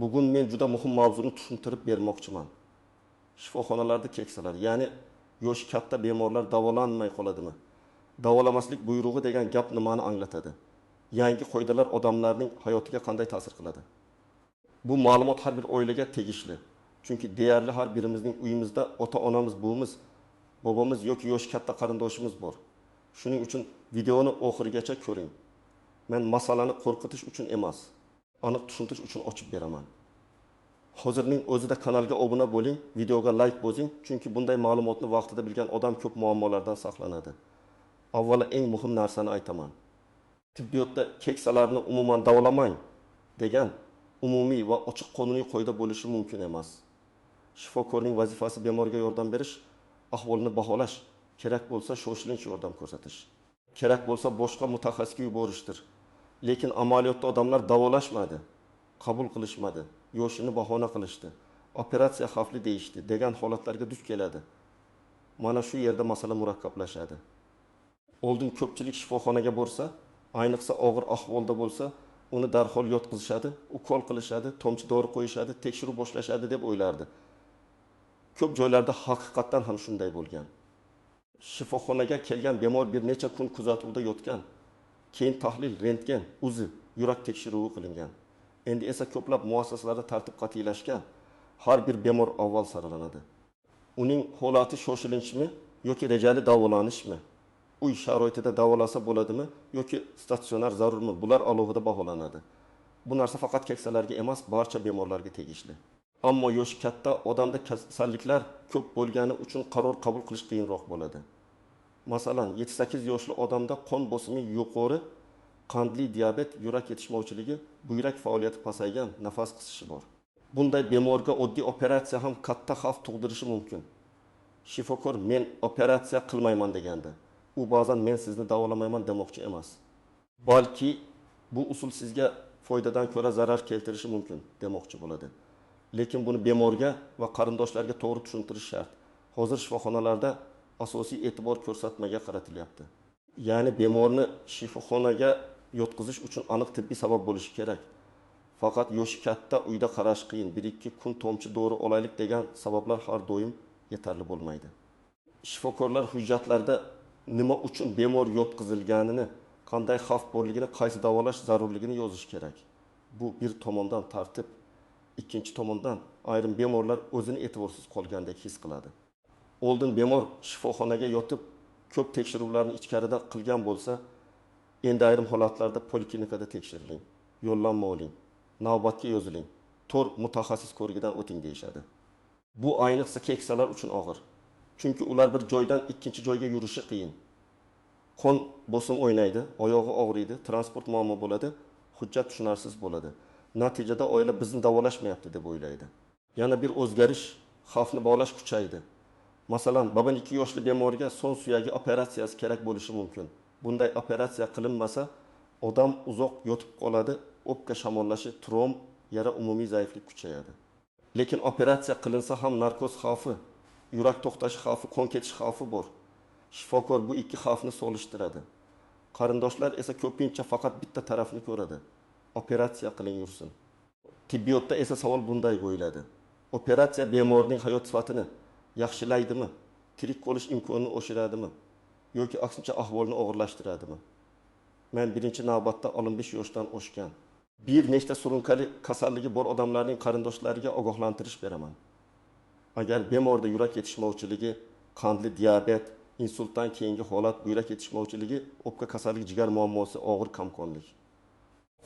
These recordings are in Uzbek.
Bugun men juda muhim mavzuni tushuntirib bermoqchiman. Shifoxonalarda keksalar, ya'ni yoshi katta bemorlar davolanmay qoladimi? Davolamaslik buyrug'i degan gap nimani anglatadi? Yangi qoidalar odamlarning hayotiga qanday ta'sir qiladi? Bu ma'lumot har bir oilaga tegishli. Chunki deyarli har birimizning uyimizda ota-onamiz, buvimiz, bobamiz yoki yoshi katta qarindoshimiz bor. Shuning uchun videoni oxirigacha ko'ring. Men masalani qo'rqitish uchun emas, aniq tushuntirish uchun ochib beraman. Hozirning o'zida kanalga obuna bo'ling, videoga like bosing, chunki bunday ma'lumotni vaqtida bilgan odam ko'p muammolardan saqlanadi. Avvalo eng muhim narsani aytaman. Tibbiyotda keksalarni umuman davolamang degan umumiy va ochiq qonuniy qoida bo'lishi mumkin emas. Shifokorning vazifasi bemorga yordam berish, ahvolini baholash, kerak bo'lsa shoshilinch yordam ko'rsatish. Kerak bo'lsa boshqa mutaxassisga yuborishdir. Lekin amaliyotda odamlar davolashmadi, qabul qilishmadi, yoshini bahona qilishdi, operatsiya xavfli deyishdi degan holatlarga duch keladi. Mana shu yerda masala murakkablashadi. Oldin ko'pchilik shifoxonaga borsa, ayniqsa og'ir ahvolda bo'lsa, uni darhol yotqizishadi, ukol qilishadi, tomchi dori qo'yishadi, tekshiruv boshlashadi deb o'ylardi. Ko'p joylarda haqiqatan ham shunday bo'lgan. Shifoxonaga kelgan bemor bir necha kun kuzatuvda yotgan. Keyin tahlil, rentgen, uzi, yurak tekshiruvi qilingan. Endi esa ko'plab muassasalarda tartib qat'iylashgan. Har bir bemor avval saralanadi. Uning holati shoshilinchmi yoki rejali davolanishmi? Uy sharoitida davolasa bo'ladimi yoki statsionar zarurmi? Bular alohida baholanadi. Bu narsa faqat keksalarga emas, barcha bemorlarga tegishli. Ammo yoshi katta odamda kasalliklar ko'p bo'lgani uchun qaror qabul qilish qiyinroq bo'ladi. Masalan, 7-8 yoshli odamda qon bosimi yuqori, qandli diabet, yurak yetishmovchiligi, buyrak faoliyati pasaygan, nafas qisishi bor. Bunday bemorga oddiy operatsiya ham katta xavf tug'dirishi mumkin. Shifokor men operatsiya qilmayman deganda, u ba'zan men sizni davolamayman demoqchi emas. Balki bu usul sizga foydadan ko'ra zarar keltirishi mumkin demoqchi bo'ladi. Lekin buni bemorga va qarindoshlarga to'g'ri tushuntirish shart. Hozir shifoxonalarda asosiy e'tibor ko'rsatmaga qaratilyapti. Ya'ni bemorni shifoxonaga yotqizish uchun aniq tibbiy sabab bo'lishi kerak. Faqat yoshi katta, uyda qarash qiyin, 1-2 kun tomchi dori olaylik degan sabablar har doim yetarli bo'lmaydi. Shifokorlar hujjatlarda nima uchun bemor yotqizilganini, qanday xavf borligini, qaysi davolash zarurligini yozish kerak. Bu bir tomondan tartib, ikkinchi tomondan ayrim bemorlar o'zini e'tiborsiz qolgandek his qiladi. Oldin bemor shifoxonaga yotib, ko'p tekshiruvlarni ichkarida qilgan bo'lsa, endi ayrim holatlarda poliklinikada tekshiriling, yo'llanma oling, navbatga yoziling, to'rt mutaxassis ko'rigidan o'ting deyishadi. Bu ayniqsa keksalar uchun og'ir. Chunki ular bir joydan ikkinchi joyga yurishi qiyin. Qon bosim o'ynaydi, oyog'i og'riydi, transport muammo bo'ladi, hujjat tushunarsiz bo'ladi. Natijada oila bizni davolashmayapti deb o'ylaydi. Yana bir o'zgarish, xavfni bog'lash kuchaydi. Masalan, 2 yoshli bemorga son suyagi operatsiyasi kerak bo'lishi mumkin. Bunday operatsiya qilinmasa, odam uzoq yotib qoladi, o'pka shamollashi, tromb, yara umumiy zaiflik kuchayadi. Lekin operatsiya qilinsa ham narkoz xavfi, yurak to'xtashi xavfi, qon ketish xavfi bor. Shifokor bu ikki xavfni solishtiradi. Qarindoshlar esa ko'pincha faqat bitta tarafni ko'radi. Operatsiya qiling yursin. Tibbiyotda esa savol bunday qo'yiladi. Operatsiya bemorning hayot sifatini yaxshilaydimi? Tirik qolish imkonini oshiradimi? Yoki aksincha ahvolni og'irlashtiradimi? Men birinchi navbatda 15 yoshdan oshgan bir nechta surunkali kasalligi bor odamlarning qarindoshlariga ogohlantirish beraman. Agar bemorda yurak yetishmovchiligi, qandli diabet, insultdan keyingi holat, buyrak yetishmovchiligi, o'pka kasalligi, jigar muammosi, og'ir kamqonlik,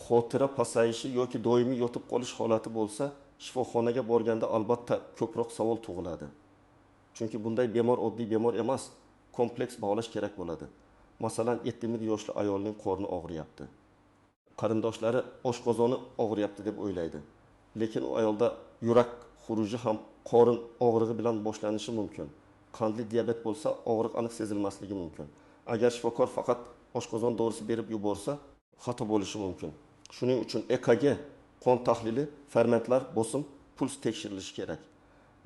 xotira pasayishi yoki doimiy yotib qolish holati bo'lsa, shifoxonaga borganda albatta ko'proq savol tug'iladi. Chunki bunday bemor oddiy bemor emas, kompleks bog'lash kerak bo'ladi. Masalan, 70 yoshli ayolning qorni og'riyapti. Qarindoshlari oshqozoni og'riyapti deb o'ylaydi. Lekin u ayolda yurak xuruji ham qorin og'rig'i bilan boshlanishi mumkin. Qandli diabet bo'lsa, og'riq aniq sezilmasligi mumkin. Agar shifokor faqat oshqozon dorisi berib yuborsa, xato bo'lishi mumkin. Shuning uchun EKG, qon tahlili, fermentlar, bosim, puls tekshirilishi kerak.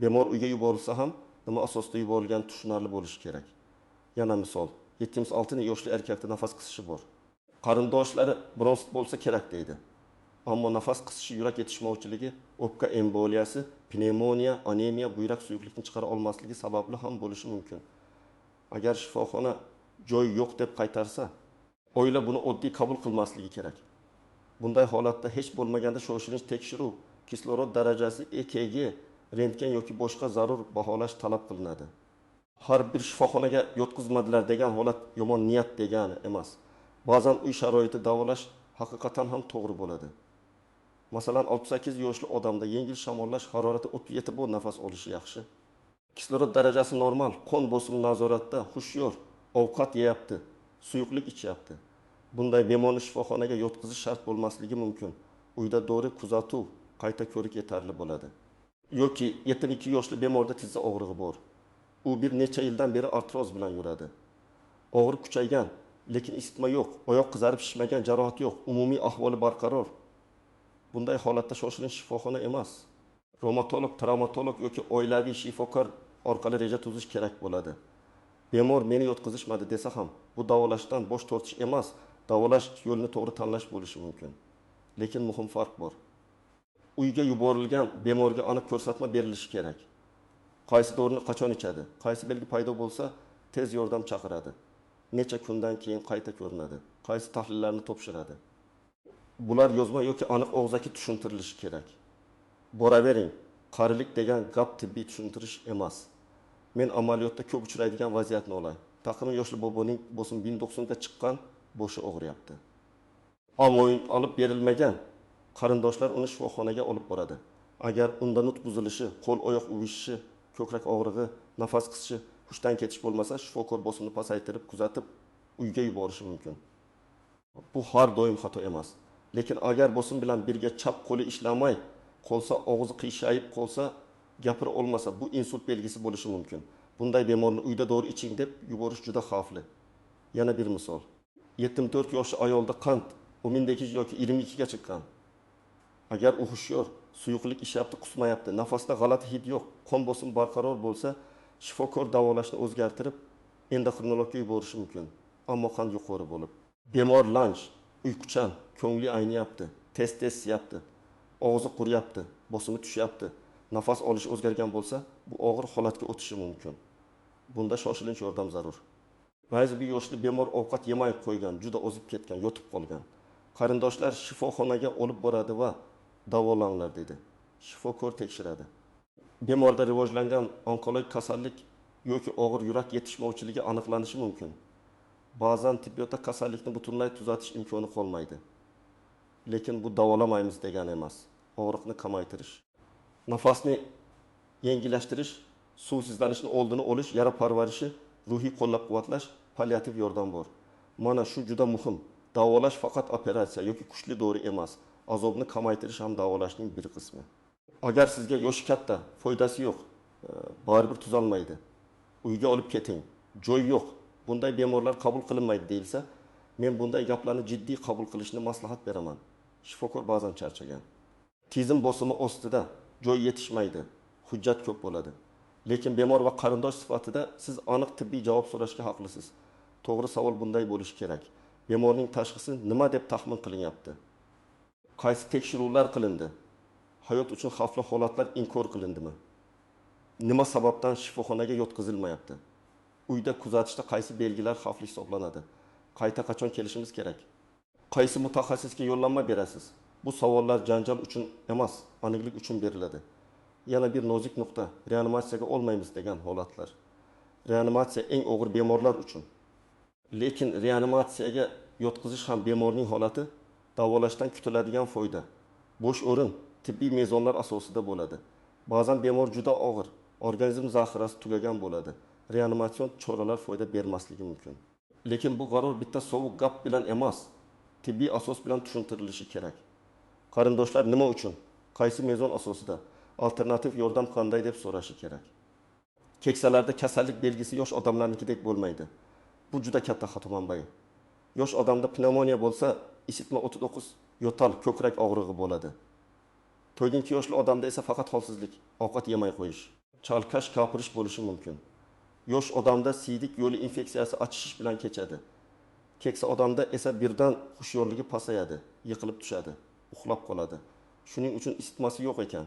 Bemor uyga yuborilsa ham nima asosda yuborilgani tushunarli bo'lishi kerak. Yana misol, 76 yoshli erkakda nafas qisishi bor. Qarindoshlari bronxit bo'lsa kerak deydi. Ammo nafas qisishi, yurak yetishmovchiligi, o'pka emboliyasi, pnevmoniya, anemiya, buyrak suyuqlikni chiqara olmasligi sababli ham bo'lishi mumkin. Agar shifoxona joy yo'q deb qaytarsa, oila buni oddiy qabul qilmasligi kerak. Bunday holatda hech bo'lmaganda shoshilinch tekshiruv, kislorod darajasi, EKG, rentgen yoki boshqa zarur baholash talab qilinadi. Har bir shifoxonaga yotqizmadilar degan holat yomon niyat degani emas. Ba'zan uy sharoitida davolash haqiqatan ham to'g'ri bo'ladi. Masalan, 68 yoshli odamda yengil shamollash, harorati 37 bo'l nafas olishi yaxshi. Kislorod darajasi normal, qon bosimi nazoratda, hushyor, ovqat yeyapti, suyuqlik ichyapti. Bunday bemorni shifoxonaga yotqizish shart bo'lmasligi mumkin. Uyda dori kuzatuv, qayta ko'rik yetarli bo'ladi. Yoki 72 yoshli bemorda tizza og'rig'i bor. U bir necha yildan beri artroz bilan yuradi. Og'riq kuchaygan, lekin isitma yo'q, oyoq qizarib shishmagan, jarohat yo'q, umumiy ahvoli barqaror. Bunday holatda shoshilinch shifoxona emas, revmatolog, travmatolog yoki oilaviy shifokor orqali reja tuzish kerak bo'ladi. Bemor meni yotqizishmadi desa ham, bu davolashdan bosh tortish emas, davolash yo'lini to'g'ri tanlash bo'lishi mumkin. Lekin muhim farq bor. Uyga yuborilgan bemorga aniq ko'rsatma berilishi kerak. Qaysi dorini qachon ichadi, qaysi belgi paydo bo'lsa, tez yordam chaqiradi. Necha kundan keyin qayta ko'rinadi, qaysi tahlillarni topshiradi. Bular yozma yoki aniq og'zaki tushuntirilishi kerak. Boravering, qarilik degan gap tibbiy tushuntirish emas. Men amaliyotda ko'p uchraydigan vaziyatni olay. Taqimi yoshli boboning bosim 1090 ga chiqqan, boshi og'riyapti. Amoyin olib berilmagan, qarindoshlar uni shifoxonaga olib boradi. Agar unda nutq buzilishi, qo'l oyoq uvishishi, ko'krak og'rig'i, nafas qisishi, hushdan ketish bo'lmasa, shifokor bosimni pasaytirib, kuzatib, uyga yuborishi mumkin. Bu har doim xato emas. Lekin agar bosim bilan birga chap qo'li ishlamay qolsa, og'zi qiyshayib qolsa, gapira olmasa, bu insult belgisi bo'lishi mumkin. Bunday bemorni uyda dori iching deb yuborish juda xavfli. Yana bir misol. 74 yoshli ayolda qand 12 yoki 22 ga chiqqan. Agar u hushyor, suyuqlik ishyapti, qusmayapti, nafasda g'alati hid yo'q, qon bosimi barqaror bo'lsa, shifokor davolashni o'zgartirib, endokrinologga yuborishi mumkin. Ammo qand yuqori bo'lib. Bemor lanj, uyquchan, ko'ngli ayniyapti, tez yapti, og'zi quryapti, bosimi tushyapti, nafas olish o'zgargan bo'lsa, bu og'ir holatga o'tishi mumkin. Bunda shoshilinch yordam zarur. Ba'zi bir yoshli bemor ovqat yemay qo'ygan, juda ozib ketgan, yotib qolgan. Qarindoshlar shifoxonaga olib boradi va davolanglar dedi. Shifokor tekshiradi. Bemorda rivojlangan onkologik kasallik yoki og'ir yurak yetishmovchiligi aniqlanishi mumkin. Ba'zan tibbiyotda kasallikni butunlay tuzatish imkoni qolmaydi. Lekin bu davolamaymiz degani emas. Og'riqni kamaytirish, nafasni yengillashtirish, suvsizlanishni oldini olish, yara parvarishi, ruhiy qo'llab-quvvatlash, palliativ yordam bor. Mana shu juda muhim. Davolash faqat operatsiya yoki kuchli dori emas, azobni kamaytirish ham davolashning bir qismi. Agar sizga yoshi katta, foydasi yo'q, baribir tuzalmaydi, uyga olib keting, joy yo'q, bunday bemorlar qabul qilinmaydi deyilsa, men bunday gaplarni jiddiy qabul qilishni maslahat beraman. Shifokor ba'zan charchagan. Tizim bosimi ostida, joy yetishmaydi, hujjat ko'p bo'ladi. Lekin bemor va qarindosh sifatida siz aniq tibbiy javob so'rashga haqlisiz. To'g'ri savol bunday bo'lishi kerak. Bemorning tashxisi nima deb taxmin qilinyapti? Qaysi tekshiruvlar qilindi? Hayot uchun xavfli holatlar inkor qilindimi? Nima sababdan shifoxonaga yotqizilmayapti? Uyda kuzatishda qaysi belgilar xavfli hisoblanadi? Qayta qachon kelishimiz kerak? Qaysi mutaxassisga yo'llanma berasiz? Bu savollar janjal uchun emas, aniqlik uchun beriladi. Yana bir nozik nuqta, reanimatsiyaga olmaymiz degan holatlar. Reanimatsiya eng og'ir bemorlar uchun. Lekin reanimatsiyaga yotqizish ham bemorning holati, davolashdan kutiladigan foyda. Bo'sh o'rin tibbiy mezonlar asosida bo'ladi. Ba'zan bemor juda og'ir, organizm zaxirasi tugagan bo'ladi. Reanimatsion choralar foyda bermasligi mumkin. Lekin bu qaror bitta sovuq gap bilan emas, tibbiy asos bilan tushuntirilishi kerak. Qarindoshlar nima uchun, qaysi mezon asosida, alternativ yordam qanday deb so'rashi kerak. Keksalarda kasallik belgisi yosh odamlarnikidek bo'lmaydi. Bu juda katta xato manbai. Yosh odamda pnevmoniya bo'lsa, isitma 39, yo'tal, ko'krak og'rig'i bo'ladi. 4 yoshli odamda esa faqat holsizlik, ovqat yemay qo'yish, chalkash, kapirish bo'lishi mumkin. Yosh odamda siydik yo'li infeksiyasi achishish bilan kechadi. Keksa odamda esa birdan hushyorligi pasayadi, yiqilib tushadi. uxlab qoladi. Shuning uchun isitmasi yo'q ekan.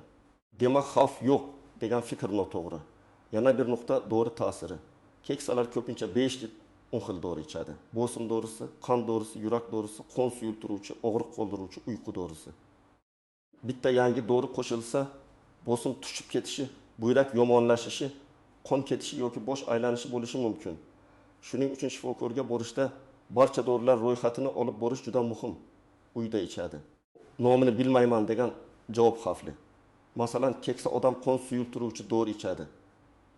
Demak, xavf yo'q degan fikr noto'g'ri. Yana bir nuqta dori ta'siri. Keksalar ko'pincha 5 xil dori ichadi. Bosim dorisi, qon dorisi, yurak dorisi, qon suyultiruvchi, og'riq qoldiruvchi, uyqu dorisi. Bitta yangi dori qo'shilsa, bosim tushib ketishi, buyrak yomonlashishi, qon ketishi yoki bosh aylanishi bo'lishi mumkin. Shuning uchun shifokorga borishda barcha dorilar ro'yxatini olib borish juda muhim. Uyda ichadi. Nomini bilmayman degan javob xavfli. Masalan, keksa odam qon suyultiruvchi dori ichadi.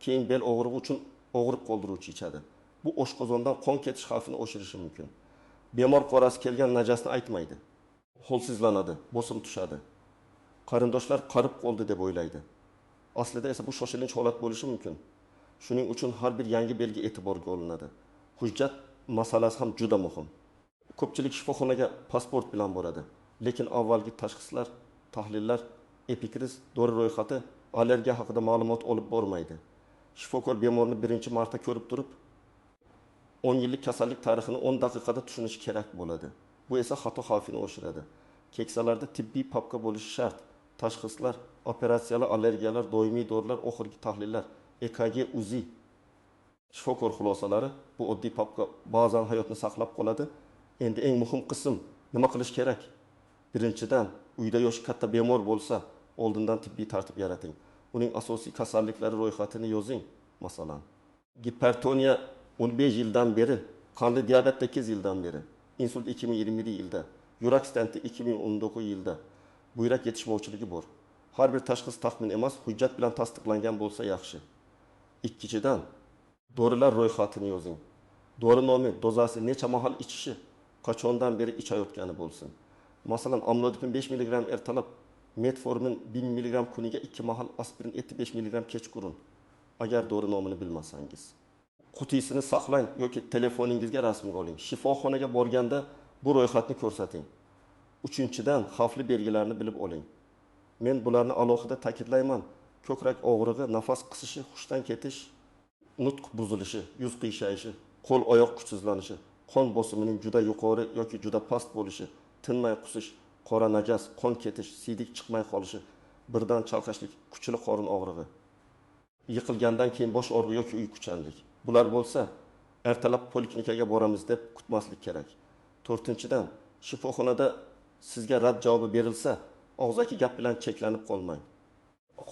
Keyin bel og'rig'i uchun og'riq qoldiruvchi ichadi. Bu oshqozondan qon ketish xavfini oshirishi mumkin. Bemor qorasi kelgan najasni aytmaydi. Holsizlanadi, bosim tushadi. Qarindoshlar qarib qoldi deb o'ylaydi. Aslida esa bu shoshilinch holat bo'lishi mumkin. Shuning uchun har bir yangi belgi e'tiborga olinadi. Hujjat masalasi ham juda muhim. Ko'pchilik shifoxonaga pasport bilan boradi, lekin avvalgi tashxislar, tahlillar, epikriz, dori ro'yxati, allergiya haqida ma'lumot olib bormaydi. Shifokor bemorni birinchi marta ko'rib turib, 10 yillik kasallik tarixini 10 daqiqada tushunishi kerak bo'ladi. Bu esa xato xavfini oshiradi. Keksalarda tibbiy papka bo'lishi shart. Tashxislar, operatsiyalar, allergiyalar, doimiy dorilar, oxirgi tahlillar, EKG, UZI. Shifokor xulosalari bu oddiy papka ba'zan hayotni saqlab qoladi. Endi eng muhim qism nima qilish kerak? Birinchidan, uyda yoshi katta bemor bo'lsa, oldindan tibbiy tartib yarating. Uning asosiy kasalliklari ro'yxatini yozing. Masalan, gipertoniya 15 yildan beri, qandli diabet 8 yildan beri, insult 2020 yilda, yurak stenti 2019 yilda, buyrak yetishmovchiligi bor. Har bir tashxis taxmin emas, hujjat bilan tasdiqlangan bo'lsa yaxshi. Ikkinchidan, dorilar ro'yxatini yozing. Dori nomi, dozasi, necha mahal ichishi, qachondan beri ichayotgani bo'lsin. Masalan, amlodipin 5 mg ertalab, metformin 1000 mg kuniga 2 mahal, aspirin 5 mg kechqurun. Agar dori nomini bilmasangiz. Qutisini saqlang yoki telefoningizga rasmga oling. Shifoxonaga borganda bu ro'yxatni ko'rsating. Uchinchidan, xavfli belgilarni bilib oling. Men bularni alohida ta'kidlayman. Ko'krak og'rig'i, nafas qisishi, hushdan ketish, nutq buzilishi, yuz qiyshayishi, qo'l oyoq kuchsizlanishi, qon bosimining juda yuqori yoki juda past bo'lishi, tinmay qusish, qora najas, qon ketish, siydik chiqmay qolishi, birdan chalqashlik, kuchli qorin og'rig'i, yiqilgandan keyin bosh og'rig'i yoki uyquchanlik. Bular bo'lsa, ertalab poliklinikaga boramiz deb kutmaslik kerak. To'rtinchidan, shifoxonada sizga rad javobi berilsa, og'zaki gap bilan cheklanib qolmang.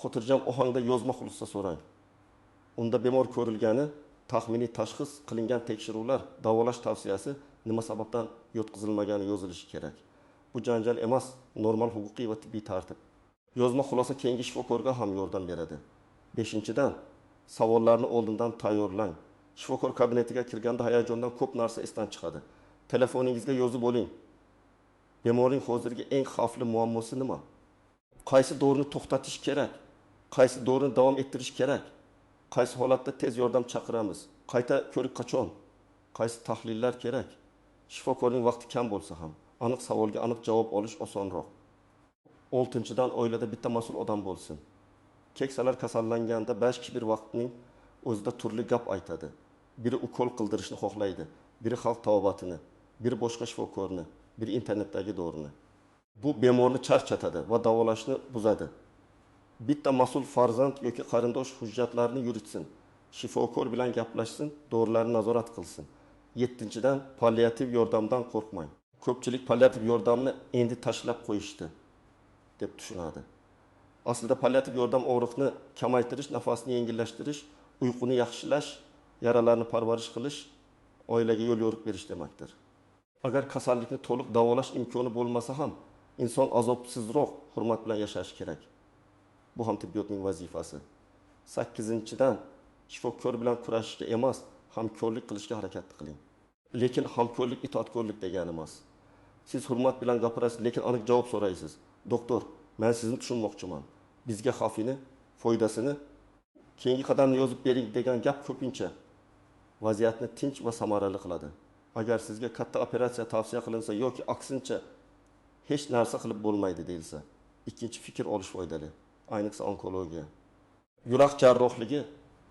Xotirjam ohangda yozma xulosa so'rang. Unda bemor ko'rilgani, taxminiy tashxis qilingan tekshiruvlar, davolash tavsiyasi, nima sababdan yotqizilmagani yozilishi kerak. Bu janjal emas, normal huquqiy va tibbiy tartib. Yozma xulosa keyingi shifokorga ham yordam beradi. Beshinchidan, savollarni oldindan tayyorlang. Shifokor kabinetiga kirganda hayajondan ko'p narsa esdan chiqadi. Telefoningizga yozib oling. Bemorning hozirgi eng xavfli muammosi nima? Qaysi dorini to'xtatish kerak? Qaysi dorini davom ettirish kerak? Qaysi holatda tez yordam chaqiramiz? Qayta ko'rik qachon? Qaysi tahlillar kerak? Shifokorning vaqti kam bo'lsa ham, aniq savolga aniq javob olish osonroq. 6-dan, oilada bitta mas'ul odam bo'lsin. Keksalar kasallanganda 5 kishi bir vaqtning o'zida turli gap aytadi. Biri ukol qildirishni xohlaydi, biri xalq tavobatini, biri boshqa shifokorni, biri internetdagi dorini. Bu bemorni charchatadi va davolashni buzadi. Bitta mas'ul farzand yoki qarindosh hujjatlarni yuritsin, shifokor bilan gaplashsin, dorilarni nazorat qilsin. 7-dan, palliativ yordamdan qo'rqmang. Ko'pchilik palliativ yordamni endi tashlab qo'yishdi deb tushunadi. Aslida palliativ yordam og'riqni kamaytirish, nafasni yengillashtirish, uyquni yaxshilash, yaralarni parvarish qilish, oilaga yo'l yo'riq berish demakdir. Agar kasallikni to'liq davolash imkoni bo'lmasa ham, inson azobsizroq, hurmat bilan yashashi kerak. Bu ham tibbiyotning vazifasi. 8-dan, shifokor bilan kurashishga emas, hamkorlik qilishga harakat qiling. Lekin hamkorlik itoatkorlik degani emas. Siz hurmat bilan gapirasiz, lekin aniq javob so'raysiz. Doktor, men sizni tushunmoqchiman. Bizga xavfini, foydasini, keyingi qadamni yozib bering degan gap ko'pincha vaziyatni tinch va samarali qiladi. Agar sizga katta operatsiya tavsiya qilinsa yoki aksincha hech narsa qilib bo'lmaydi deyilsa, ikkinchi fikr olish foydali. Ayniqsa onkologiya. Yurak jarrohligi,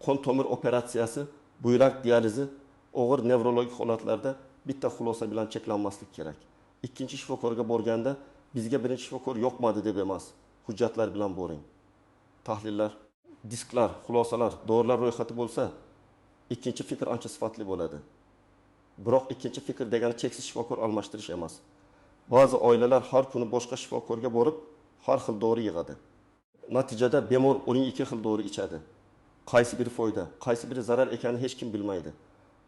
qon tomir operatsiyasi, buyrak dializi, og'ir nevrologik holatlarda bitta xulosa bilan cheklanmaslik kerak. Ikkinchi shifokorga borganda Bizga birinchi shifokor yo'qmadi deb emas, hujjatlar bilan boring. Tahlillar, disklar, xulosalar, dorilar ro'yxati bo'lsa, ikkinchi fikr ancha sifatli bo'ladi. Biroq ikkinchi fikr degani cheksiz shifokor almashtirish emas. Ba'zi oilalar har kuni boshqa shifokorga borib, har xil dori yig'adi. Natijada bemor 12 xil dori ichadi. Qaysi biri foyda, qaysi biri zarar ekanini hech kim bilmaydi.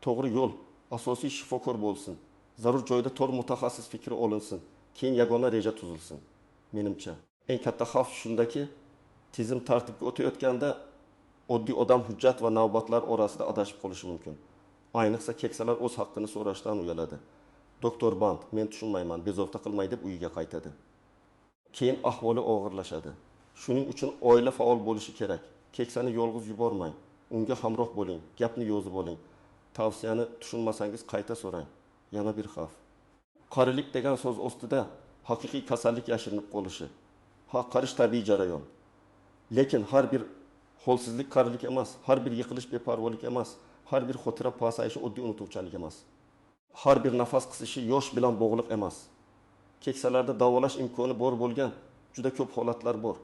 To'g'ri yo'l asosiy shifokor bo'lsin. Zarur joyda to'g'ri mutaxassis fikri olinsin. Keyin yagona reja tuzilsin. Menimcha, eng katta xavf shundaki, tizim tartibga o'tayotganda oddiy odam hujjat va navbatlar orasida adashib qolishi mumkin. Ayniqsa keksalar o'z haqqini so'rashdan uyaladi. Doktor Band, men tushunmayman, bezovta qilmay deb uyiga qaytadi. Keyin ahvoli og'irlashadi. Shuning uchun oila faol bo'lishi kerak. Keksani yolg'iz yubormang. Unga hamroh bo'ling, gapni yozib oling. Tavsiyani tushunmasangiz qayta so'rang. Yana bir xavf. Qarilik degan so'z ostida haqiqiy kasallik yashirinib qolishi. Qarish tabiiy jarayon. Lekin har bir holsizlik qarilik emas, har bir yiqilish beparvolik emas, har bir xotira pasayishi oddiy unutuvchanlik emas. Har bir nafas qisishi yosh bilan bog'liq emas. Keksalarda davolash imkoni bor bo'lgan juda ko'p holatlar bor.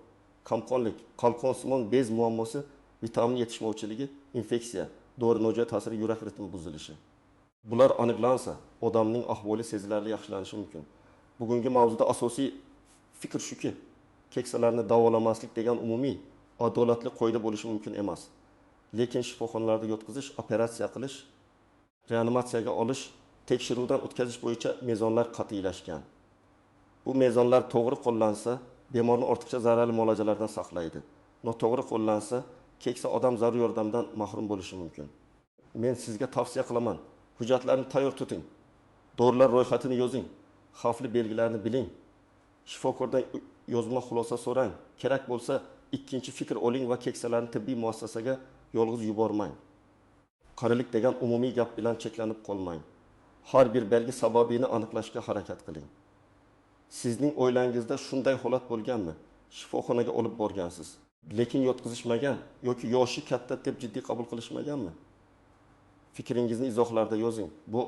Kamqonlik, qalqonsimon bez muammosi, vitamin yetishmovchiligi, infeksiya, dori nojo'ya ta'siri yurak ritmi buzilishi. Bular aniqlansa, odamning ahvoli sezilarli yaxshilanishi mumkin. Bugungi mavzuda asosiy fikr shuki, keksalarni davolamaslik degan umumiy, adolatli qoida bo'lishi mumkin emas. Lekin shifoxonalarda yotqizish, operatsiya qilish, reanimatsiyaga olish, tekshiruvdan o'tkazish bo'yicha mezonlar qat'iylashgan. Bu mezonlar to'g'ri qo'llansa, bemorni ortiqcha zararli muolajalardan saqlaydi. Noto'g'ri qo'llansa, keksa odam zarur yordamdan mahrum bo'lishi mumkin. Men sizga tavsiya qilaman. Hujjatlarni tayyor tuting. Dorilar ro'yxatini yozing. Xavfli belgilarni biling. Shifokordan yozma xulosa so'rang. Kerak bo'lsa, ikkinchi fikr oling va keksalarni tibbiy muassasaga yolg'iz yubormang. Qarilik degan umumiy gap bilan cheklanib qolmang. Har bir belgi sababini aniqlashga harakat qiling. Sizning o'ylangizda shunday holat bo'lganmi? Shifoxonaga olib borgansiz, lekin yotqizishmagan yoki yoshi katta deb jiddiy qabul qilishmaganmi? Fikringizni izohlarda yozing. Bu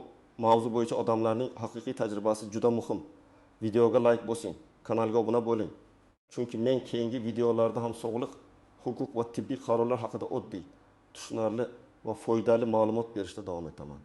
mavzu bo'yicha odamlarning haqiqiy tajribasi juda muhim. Videoga like bosing, kanalga obuna bo'ling. Chunki men keyingi videolarda ham sog'liq, huquq va tibbiy qarorlar haqida oddiy, tushunarli va foydali ma'lumot berishda davom etaman.